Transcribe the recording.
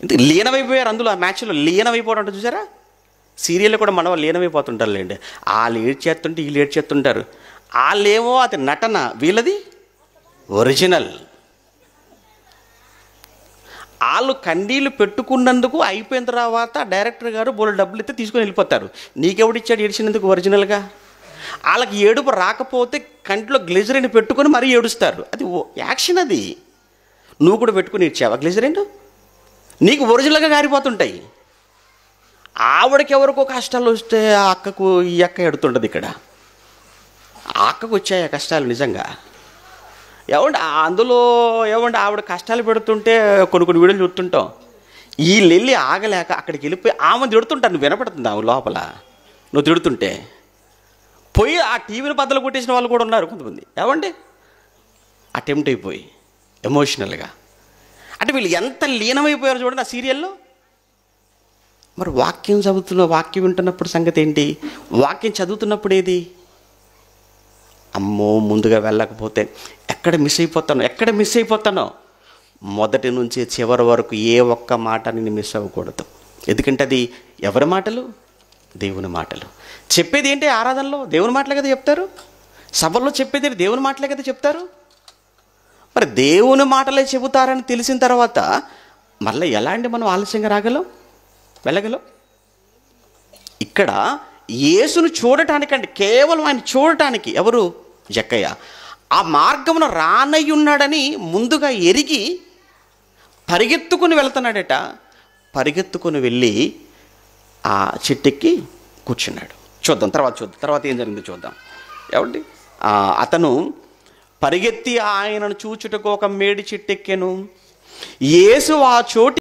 ఇంత లీనమైపోయారు అందులో, ఆ మ్యాచ్లో లీనమైపోవడం అంటే చూసారా. సీరియల్లో కూడా మన వాళ్ళు లీనమైపోతుంటారు లేండి. వాళ్ళు ఏడ్చేస్తుంటే వీళ్ళు ఏడ్చేస్తుంటారు. వాళ్ళేమో అది నటన, వీళ్ళది ఒరిజినల్. వాళ్ళు కన్నీళ్ళు పెట్టుకున్నందుకు అయిపోయిన తర్వాత డైరెక్టర్ గారు బోల్ డబ్బులు ఇస్తే తీసుకొని వెళ్ళిపోతారు. నీకెవడిచ్చాడు ఏడ్చినందుకు ఒరిజినల్గా? వాళ్ళకి ఏడుపు రాకపోతే కంటిలో గ్లిజరిన్ పెట్టుకొని మరీ ఏడుస్తారు. అది యాక్షన్. అది నువ్వు కూడా పెట్టుకుని ఇచ్చావా గ్లిజరిన్? నీకు ఒరిజినల్గా గారిపోతుంటాయి. ఆవిడకి ఎవరికో కష్టాలు వస్తే ఆ అక్కకు ఈ అక్క ఎడుతుంటుంది. ఇక్కడ ఆ అక్కకు వచ్చాయి ఆ కష్టాలు నిజంగా. ఏమంటే అందులో ఏమంటే ఆవిడ కష్టాలు పెడుతుంటే కొన్ని వీడియోలు చూస్తుంటాం. వీళ్ళు వెళ్ళి ఆగలేక అక్కడికి వెళ్ళిపోయి ఆమె తిడుతుంటారు. నువ్వు వినపడుతుంది ఆమె లోపల నువ్వు తిడుతుంటే. పోయి ఆ టీవీని బద్దలు కొట్టేసిన వాళ్ళు కూడా ఉన్నారు కొంతమంది. ఏమండి అటెంప్ట్ అయిపోయి ఎమోషనల్గా. అంటే వీళ్ళు ఎంత లీనమైపోయారు చూడండి ఆ సీరియల్లో. మరి వాక్యం వాక్యం వింటున్నప్పుడు సంగతి ఏంటి? వాక్యం చదువుతున్నప్పుడు ఏది? అమ్మో ముందుగా వెళ్ళకపోతే ఎక్కడ మిస్ అయిపోతానో మొదటి నుంచి చివరి వరకు ఏ ఒక్క మాట నేను మిస్ అవ్వకూడదు. ఎందుకంటే అది ఎవరి మాటలు? దేవుని మాటలు. చెప్పేది ఏంటి? ఆరాధనలో దేవుని మాటలే కదా చెప్తారు. సభల్లో చెప్పేది దేవుని మాటలే కదా చెప్తారు. మరి దేవుని మాటలే చెబుతారని తెలిసిన తర్వాత మళ్ళీ ఎలా అండి మనం ఆలస్యంగా వెళ్ళగలం? ఇక్కడ యేసును చూడటానికంటే, కేవలం ఆయన చూడటానికి ఎవరు? జక్కయ్య. ఆ మార్గమున రానయ్యున్నాడని ముందుగా ఎరిగి పరిగెత్తుకుని వెళ్తున్నాడట. పరిగెత్తుకుని వెళ్ళి ఆ చెట్టెక్కి కూర్చున్నాడు. తర్వాత ఏం జరిగిందో చూద్దాం. ఏమండి అతను పరిగెత్తి ఆయనను చూచుటకు ఒక మేడి చెట్టెక్కెను. యేసు ఆ చోటి